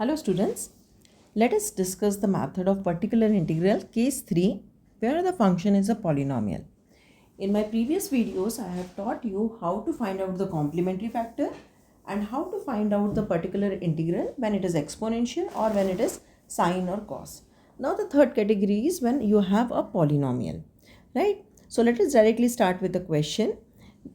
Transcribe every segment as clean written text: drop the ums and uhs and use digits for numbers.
Hello students, let us discuss the method of particular integral case 3 where the function is a polynomial. In my previous videos, I have taught you how to find out the complementary factor and how to find out the particular integral when it is exponential or when it is sine or cos. Now the third category is when you have a polynomial, right? So let us directly start with the question.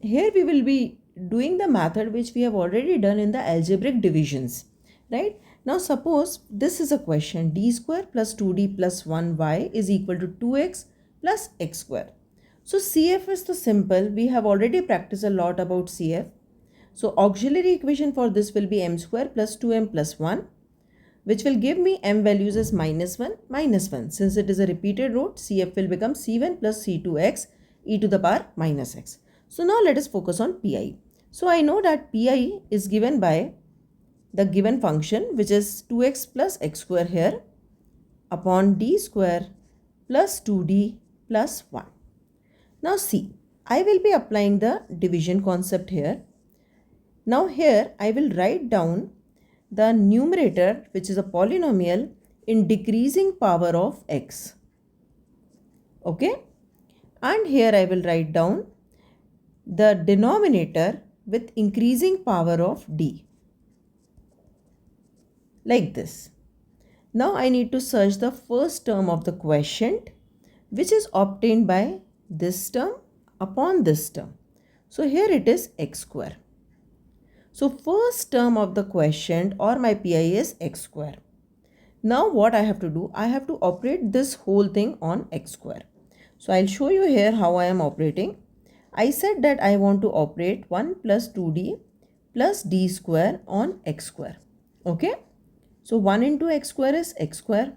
Here we will be doing the method which we have already done in the algebraic divisions, right? Now suppose this is a question, d square plus 2d plus 1y is equal to 2x plus x square. So CF is so simple, we have already practiced a lot about CF. So auxiliary equation for this will be m square plus 2m plus 1, which will give me m values as minus 1, minus 1. Since it is a repeated root, CF will become c1 plus c2x e to the power minus x. So now let us focus on pi. So I know that pi is given by the given function, which is 2x plus x square here upon d square plus 2d plus 1. Now see, I will be applying the division concept here. Now here I will write down the numerator, which is a polynomial, in decreasing power of x. Okay? And here I will write down the denominator with increasing power of d. Like this. Now I need to search the first term of the quotient, which is obtained by this term upon this term. So here it is x square. So first term of the quotient or my pi is x square. Now what I have to do? I have to operate this whole thing on x square. So I'll show you here how I am operating. I said that I want to operate 1 plus 2d plus d square on x square. Okay? So 1 into x square is x square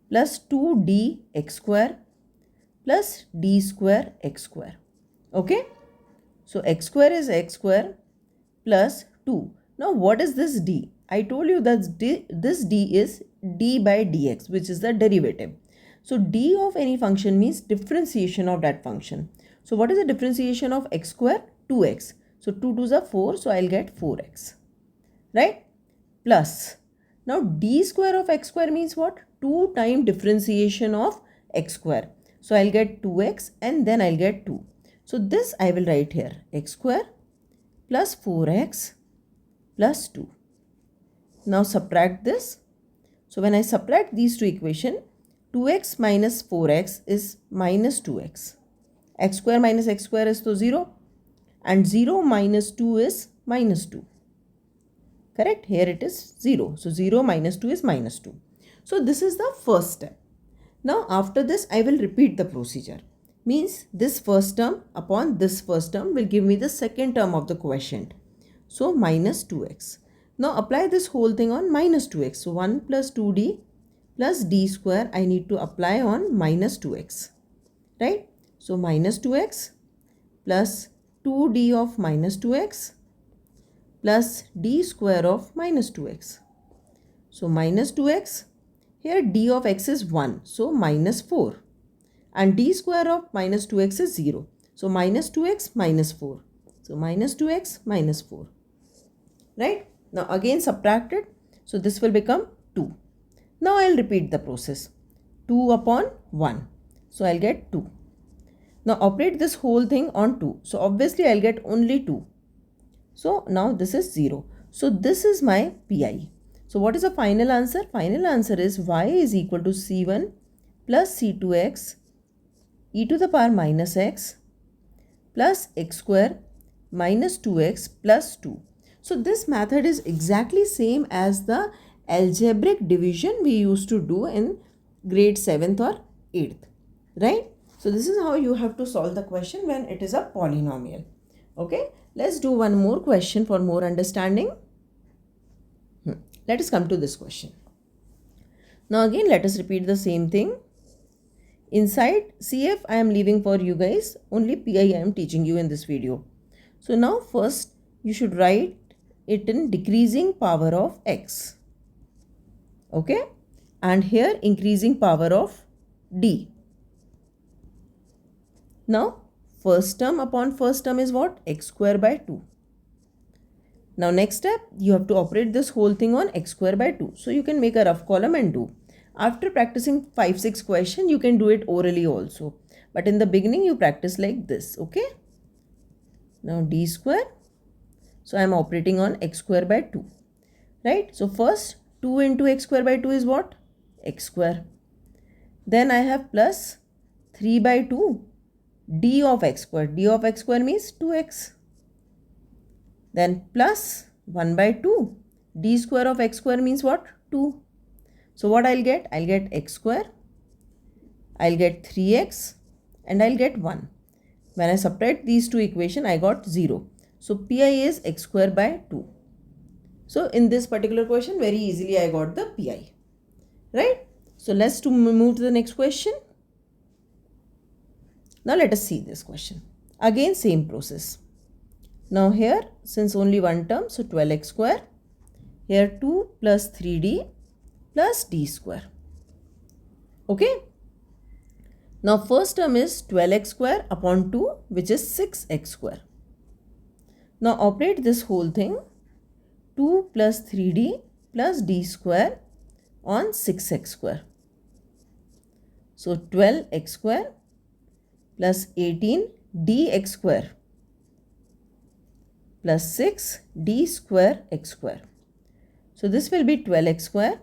plus 2d x square plus d square x square. Okay? So x square is x square plus 2. Now what is this d? I told you that this d is d by dx, which is the derivative. So d of any function means differentiation of that function. So what is the differentiation of x square? 2x. So 2 2s are 4, so I'll get 4x. Right? Plus. Now d square of x square means what? 2 times differentiation of x square. So I'll get 2x and then I'll get 2. So this I will write here, x square plus 4x plus 2. Now subtract this. So when I subtract these two equations, 2x minus 4x is minus 2x. X square minus x square is to 0 and 0 minus 2 is minus 2. Correct? Here it is 0. So 0 minus 2 is minus 2. So this is the first step. Now after this I will repeat the procedure. Means this first term upon this first term will give me the second term of the quotient. So minus 2x. Now apply this whole thing on minus 2x. So 1 plus 2d plus d square I need to apply on minus 2x. Right? So minus 2x plus 2d of minus 2x plus d square of minus 2x. So minus 2x, here d of x is 1, so minus 4. And d square of minus 2x is 0. So minus 2x minus 4. So minus 2x minus 4. Right? Now again subtract it. So this will become 2. Now I'll repeat the process. 2 upon 1. So I'll get 2. Now operate this whole thing on 2. So obviously I'll get only 2. So now this is 0. So this is my pi. So what is the final answer? Final answer is y is equal to c1 plus c2x e to the power minus x plus x square minus 2x plus 2. So this method is exactly same as the algebraic division we used to do in grade 7th or 8th. Right? So this is how you have to solve the question when it is a polynomial. Okay? Let's do one more question for more understanding. Let us come to this question. Now again let us repeat the same thing. Inside CF I am leaving for you guys, only pi I am teaching you in this video. So now first you should write it in decreasing power of x. Okay? And here increasing power of d. Now first term upon first term is what? X square by 2. Now next step, you have to operate this whole thing on x square by 2. So you can make a rough column and do. After practicing 5-6 questions, you can do it orally also. But in the beginning, you practice like this, okay? Now d square. So I am operating on x square by 2, right? So first 2 into x square by 2 is what? X square. Then I have plus 3 by 2 d of x square. D of x square means 2x. Then plus 1 by 2 d square of x square means what? 2. So what I'll get? I'll get x square, I'll get 3x and I'll get 1. When I subtract these two equations, I got 0. So pi is x square by 2. So in this particular question, very easily I got the pi, right? So let's move to the next question. Now let us see this question. Again same process. Now here, since only one term, so 12x square. Here 2 plus 3d plus d square. Okay. Now first term is 12x square upon 2, which is 6x square. Now operate this whole thing 2 plus 3d plus d square on 6x square. So 12x square plus 18 dx square plus 6 d square x square. So this will be 12x square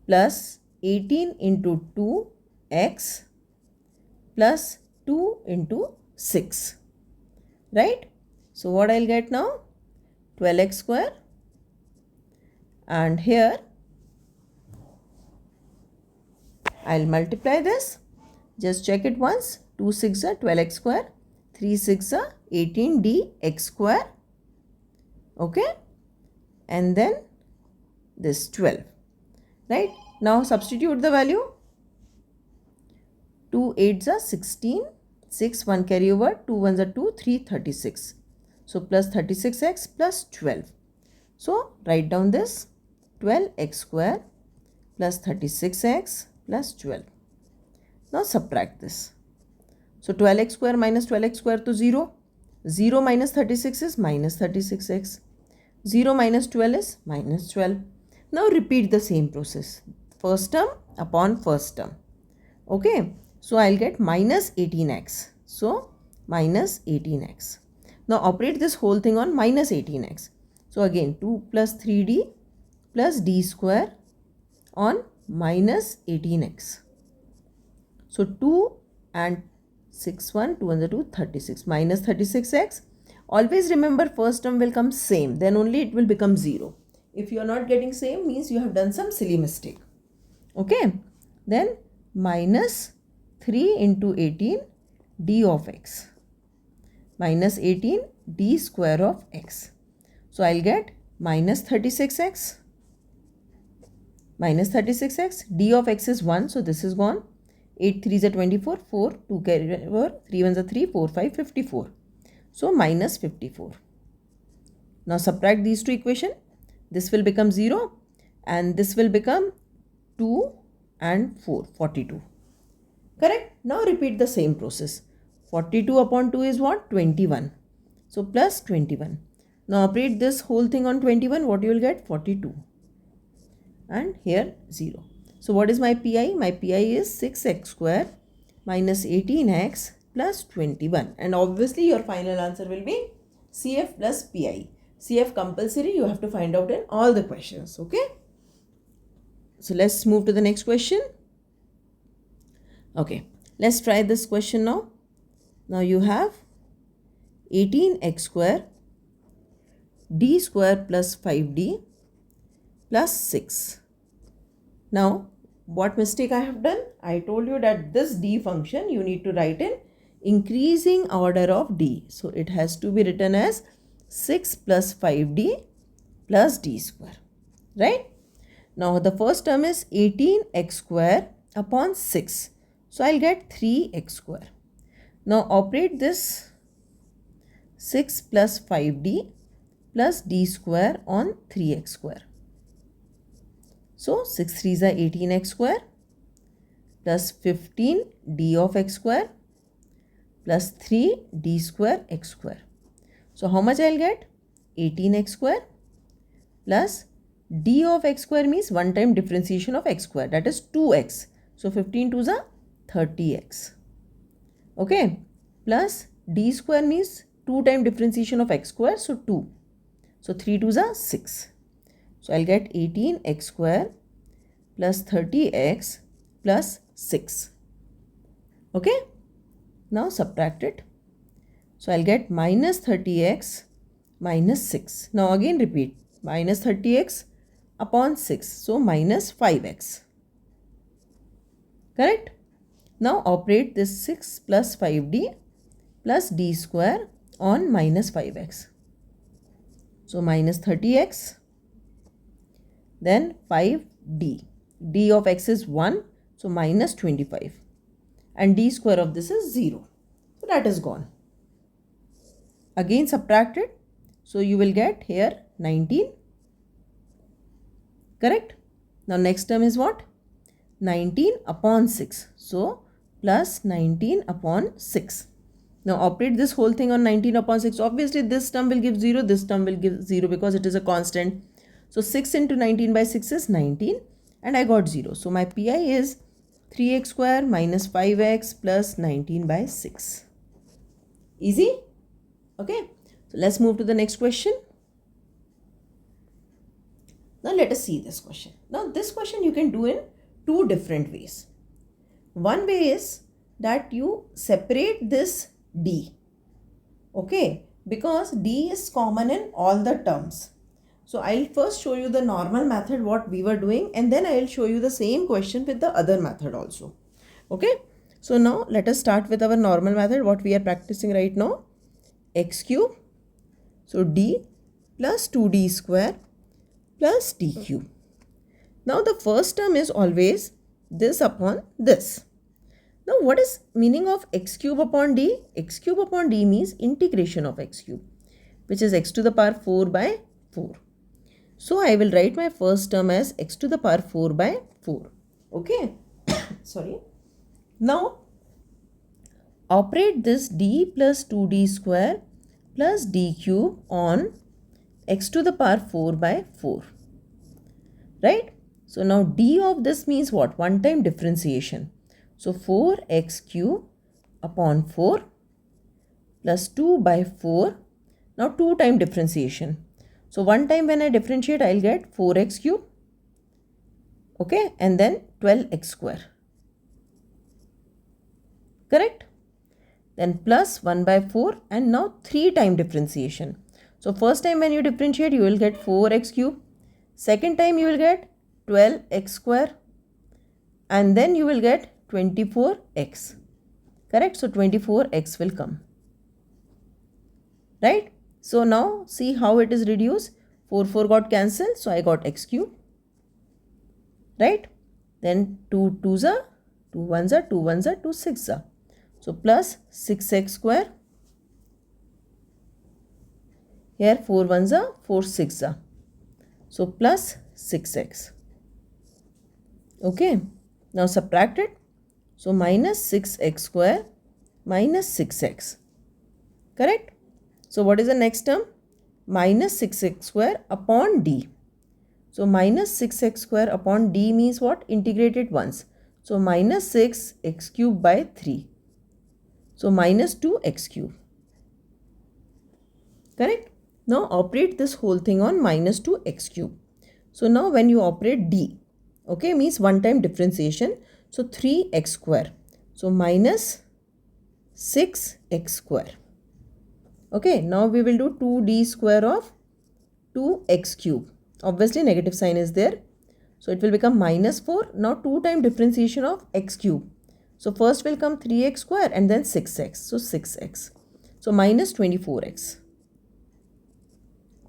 plus 18 into 2x plus 2 into 6, right? So what I'll get now? 12x square, and here I'll multiply this. Just check it once. 2 6 are 12x square, 3 6 are 18dx square, okay, and then this 12, right? Now substitute the value. 2 8s are 16, 6 1 carry over, 2 1s are 2, 3 36. So plus 36x plus 12. So write down this 12x square plus 36x plus 12. Now subtract this. So 12x square minus 12x square to 0. 0 minus 36 is minus 36x. 0 minus 12 is minus 12. Now repeat the same process. First term upon first term. Okay. So I'll get minus 18x. So minus 18x. Now operate this whole thing on minus 18x. So again 2 plus 3d plus d square on minus 18x. So 2 and 6 1, 2 and 2, 36 minus 36x. Always remember first term will come same, then only it will become 0. If you are not getting same, means you have done some silly mistake. Okay. Then minus 3 into 18 d of x minus 18 d square of x. So I'll get minus 36x minus 36x. D of x is 1, so this is gone. 8 3s are 24, 4 2 carry over, 3 1s are 3, 4 5 54. So minus 54. Now subtract these two equations. This will become 0 and this will become 2 and 4, 42. Correct? Now repeat the same process. 42 upon 2 is what? 21. So plus 21. Now operate this whole thing on 21. What you will get? 42. And here 0. So what is my pi? My pi is 6x square minus 18x plus 21. And obviously your final answer will be CF plus pi. CF compulsory, you have to find out in all the questions. Okay. So let's move to the next question. Okay. Let's try this question now. Now you have 18x square d square plus 5d plus 6. Now what mistake I have done? I told you that this d function you need to write in increasing order of d. So it has to be written as 6 plus 5d plus d square, right? Now the first term is 18x square upon 6. So I'll get 3x square. Now operate this 6 plus 5d plus d square on 3x square. So 6 3s are 18x square plus 15 d of x square plus 3 d square x square. So how much I'll get? 18x square plus d of x square means one time differentiation of x square, that is 2x. So 15 to the 30x. Okay, plus d square means 2 time differentiation of x square, so 2. So 3 to the 6. So I'll get 18x square plus 30x plus 6. Okay, now subtract it. So I'll get minus 30x minus 6. Now again repeat, minus 30x upon 6. So minus 5x. Correct? Now operate this 6 plus 5d plus d square on minus 5x. So minus 30x, then 5d. d of x is 1, so minus 25. And d square of this is 0. So that is gone. Again subtract it. So you will get here 19. Correct? Now next term is what? 19 upon 6. So plus 19 upon 6. Now operate this whole thing on 19 upon 6. Obviously this term will give 0, this term will give 0 because it is a constant. So 6 into 19 by 6 is 19 and I got 0. So my PI is 3x square minus 5x plus 19 by 6. Easy? Okay. So let's move to the next question. Now let us see this question. Now this question you can do in two different ways. One way is that you separate this d. Okay, because d is common in all the terms. So I'll first show you the normal method what we were doing and then I'll show you the same question with the other method also. Okay, so now let us start with our normal method what we are practicing right now. X cube, so d plus 2d square plus d cube. Now the first term is always this upon this. Now what is meaning of x cube upon d? X cube upon d means integration of x cube, which is x to the power 4 by 4. So I will write my first term as x to the power 4 by 4. Okay. Sorry. Now operate this d plus 2d square plus d cube on x to the power 4 by 4. Right? So now d of this means what? One time differentiation. So 4x cube upon 4 plus 2 by 4. Now 2 time differentiation. So one time when I differentiate, I'll get 4x cube. Okay. And then 12x square. Correct? Then plus 1 by 4 and now 3 time differentiation. So first time when you differentiate, you will get 4x cube. Second time you will get 12x square. And then you will get 24x. Correct? So 24x will come. Right? So now see how it is reduced. 4 got cancelled. So I got x cube. Right? Then 2 2s are 2 1s are 2 1s are 2 6s are. So plus 6x square. Here 4 1s are 4 6s are. So plus 6x. Okay. Now subtract it. So minus 6x square minus 6x. Correct? So what is the next term? Minus 6x square upon d. So minus 6x square upon d means what? Integrated once. So minus 6x cube by 3. So minus 2x cube. Correct? Now operate this whole thing on minus 2x cube. So now when you operate d, okay, means one time differentiation. So 3x square. So minus 6x square. Okay, now we will do 2d square of 2x cube. Obviously negative sign is there. So it will become minus 4. Now 2 time differentiation of x cube. So first will come 3x square and then 6x. So 6x. So minus 24x.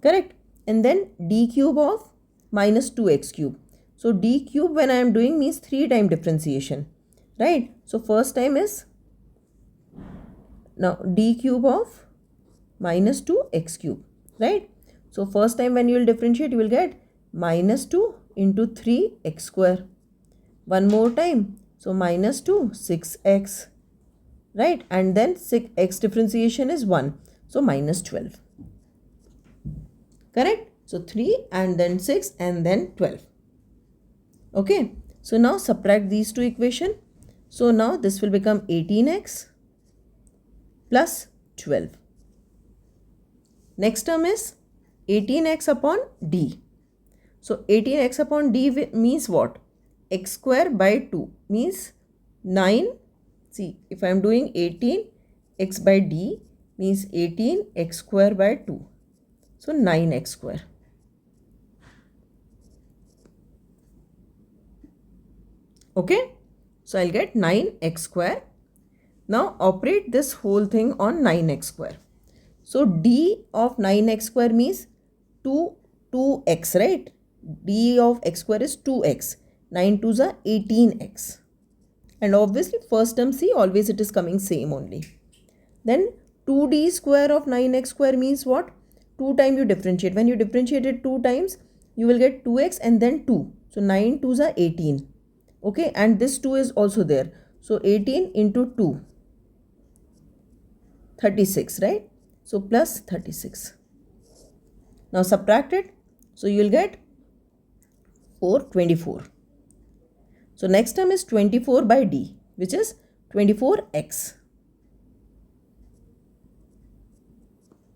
Correct? And then d cube of minus 2x cube. So d cube when I am doing means 3 time differentiation. Right? So first time is now d cube of minus 2x cube. Right? So first time when you will differentiate, you will get minus 2 into 3x square. One more time. So minus 2, 6x. Right? And then 6x differentiation is 1. So minus 12. Correct? So 3 and then 6 and then 12. Okay. So now subtract these two equations. So now this will become 18x plus 12. Next term is 18x upon d. So 18x upon d means what? X square by 2 means 9. See, if I am doing 18x by d means 18x square by 2. So 9x square. Okay. So I'll get 9x square. Now operate this whole thing on 9x square. So d of 9x square means 2x, right? D of x square is 2x. 9 2s are 18x. And obviously first term, see, always it is coming same only. Then 2d square of 9x square means what? 2 times you differentiate. When you differentiate it 2 times, you will get 2x and then 2. So 9 2s are 18. Okay, and this 2 is also there. So 18 into 2. 36, right? So plus 36. Now subtract it. So you will get 424. So next term is 24 by d, which is 24x.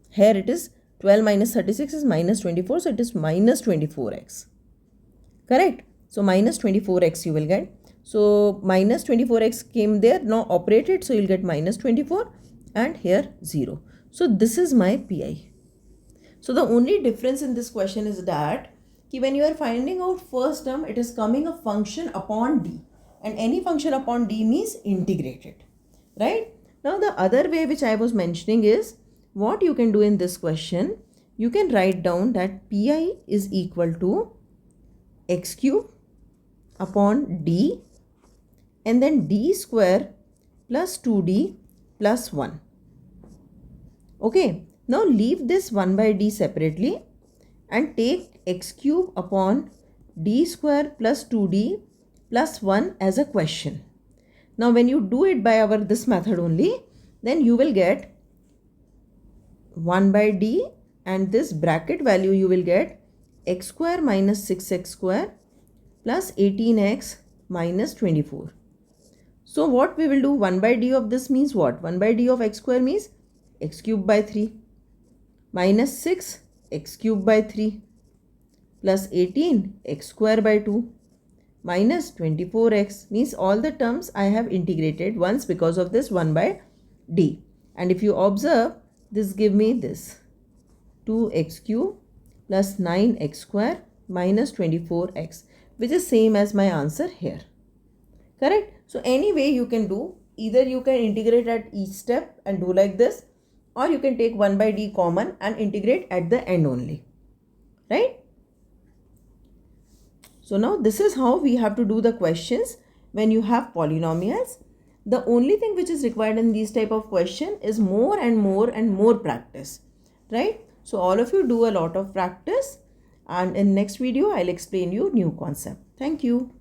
Here it is 12 minus 36 is minus 24. So it is minus 24x. Correct? So minus 24x you will get. So minus 24x came there. Now operate it. So you will get minus 24 and here 0. So this is my PI. So the only difference in this question is that when you are finding out first term, it is coming a function upon d, and any function upon d means integrated, right? Now the other way which I was mentioning is what you can do in this question. You can write down that PI is equal to x cube upon d and then d square plus 2d plus 1. Okay, now leave this 1 by d separately and take x cube upon d square plus 2d plus 1 as a question. Now when you do it by this method only, then you will get 1 by d and this bracket value you will get x square minus 6x square plus 18x minus 24. So what we will do, 1 by d of this means what? 1 by d of x square means x cube by 3 minus 6 x cube by 3 plus 18 x square by 2 minus 24x means all the terms I have integrated once because of this 1 by d. And if you observe, this give me this 2x cube plus 9x square minus 24x, which is same as my answer here. Correct? So any way you can do, either you can integrate at each step and do like this, or you can take 1 by d common and integrate at the end only, right? So now this is how we have to do the questions when you have polynomials. The only thing which is required in these type of question is more and more practice, right? So all of you do a lot of practice, and in next video I'll explain you new concept. Thank you.